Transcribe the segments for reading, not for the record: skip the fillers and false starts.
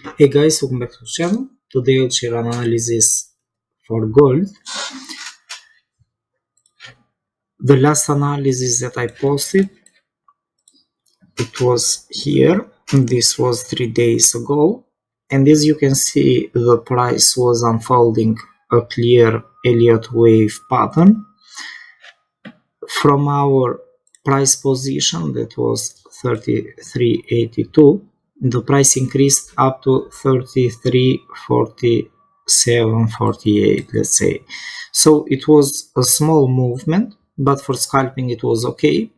Hey guys, welcome back to the channel. Today I'll share an analysis for gold. The last analysis that I posted, it was here. This was 3 days ago. And as you can see, the price was unfolding a clear Elliott wave pattern. From our price position, that was 33.82, the price increased up to 33.47.48, let's say. So it was a small movement, but for scalping it was okay.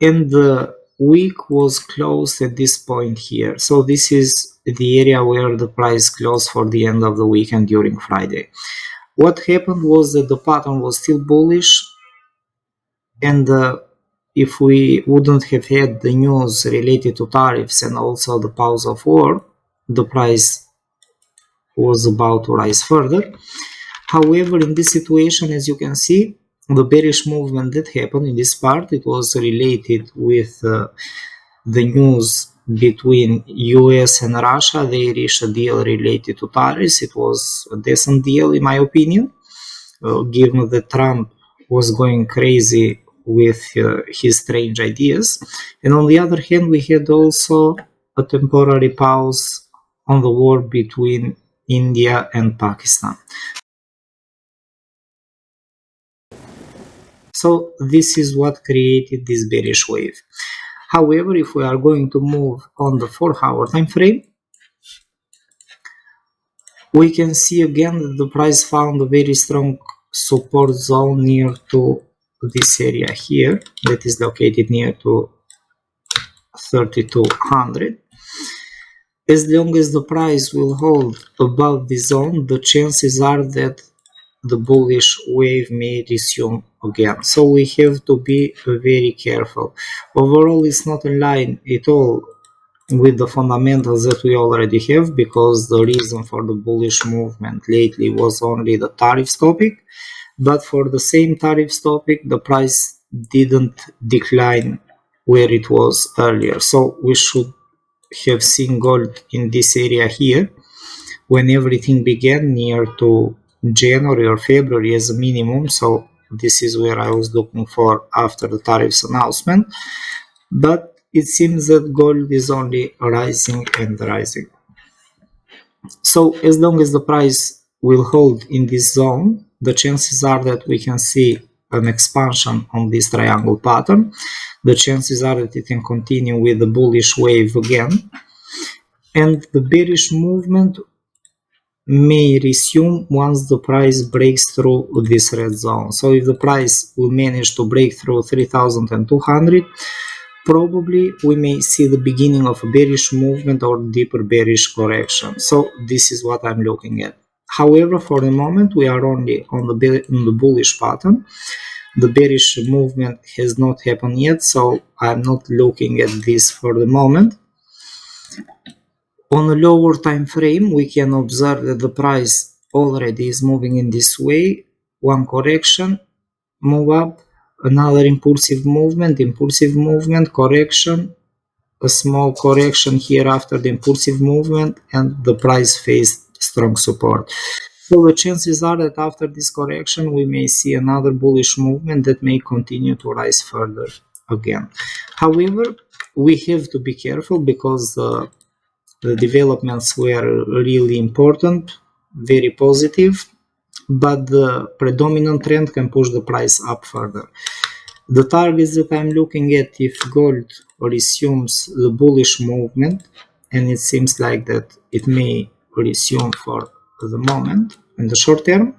And the week was closed at this point here. So this is the area where the price closed for the end of the weekend during Friday. What happened was that the pattern was still bullish, and if we wouldn't have had the news related to tariffs and also the pause of war, the price was about to rise further. However, in this situation, as you can see, the bearish movement that happened in this part, it was related with the news between US and Russia. They reached a deal related to tariffs. It was a decent deal in my opinion, given that Trump was going crazy with his strange ideas. And on the other hand, we had also a temporary pause on the war between India and Pakistan. So this is what created this bearish wave. However, if we are going to move on the 4-hour time frame, we can see again that the price found a very strong support zone near to this area here, that is located near to 3200. As long as the price will hold above this zone, the chances are that the bullish wave may resume again. So we have to be very careful. Overall, it's not in line at all with the fundamentals that we already have, because the reason for the bullish movement lately was only the tariffs topic. But for the same tariffs topic, the price didn't decline where it was earlier. So we should have seen gold in this area here when everything began, near to January or February as a minimum. So this is where I was looking for after the tariffs announcement. But it seems that gold is only rising and rising. So as long as the price will hold in this zone, the chances are that we can see an expansion on this triangle pattern. The chances are that it can continue with the bullish wave again, and the bearish movement may resume once the price breaks through this red zone. So if the price will manage to break through 3200, probably we may see the beginning of a bearish movement or deeper bearish correction. So this is what I'm looking at. However, for the moment, we are only on the bullish pattern. The bearish movement has not happened yet, so I'm not looking at this for the moment. On a lower time frame, we can observe that the price already is moving in this way. One correction, move up, another impulsive movement, correction, a small correction here after the impulsive movement, and the price faced strong support. So the chances are that after this correction we may see another bullish movement that may continue to rise further again. However, we have to be careful, because the developments were really important, very positive, but the predominant trend can push the price up further. The targets that I'm looking at, if gold resumes the bullish movement, and it seems like that it may resume for the moment in the short term,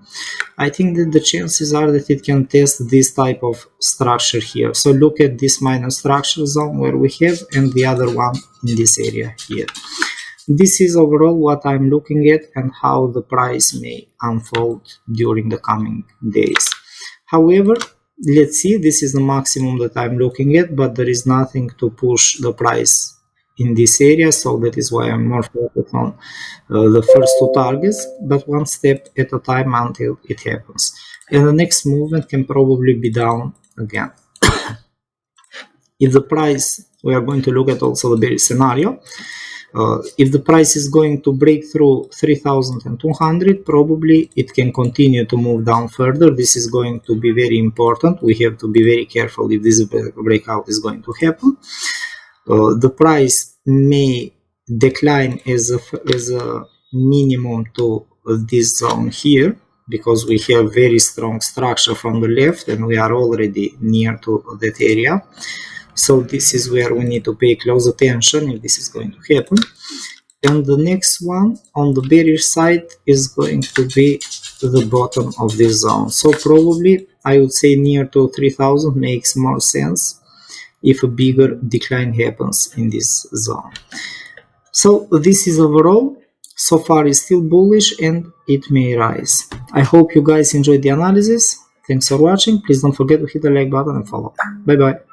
I think that the chances are that it can test this type of structure here. So look at this minor structure zone where we have, and the other one in this area here. This is overall what I'm looking at and how the price may unfold during the coming days. However, let's see, this is the maximum that I'm looking at, but there is nothing to push the price in this area, so that is why I'm more focused on the first two targets, but one step at a time until it happens. And the next movement can probably be down again. If the price, we are going to look at also the bearish scenario. If the price is going to break through 3,200, probably it can continue to move down further. This is going to be very important. We have to be very careful if this breakout is going to happen. The price may decline as a minimum to this zone here, because we have very strong structure from the left and we are already near to that area. So this is where we need to pay close attention if this is going to happen. And the next one on the bearish side is going to be the bottom of this zone. So probably I would say near to 3,000 makes more sense if a bigger decline happens in this zone. So this is overall. So far it's still bullish and it may rise. I hope you guys enjoyed the analysis. Thanks for watching. Please don't forget to hit the like button and follow. Bye bye.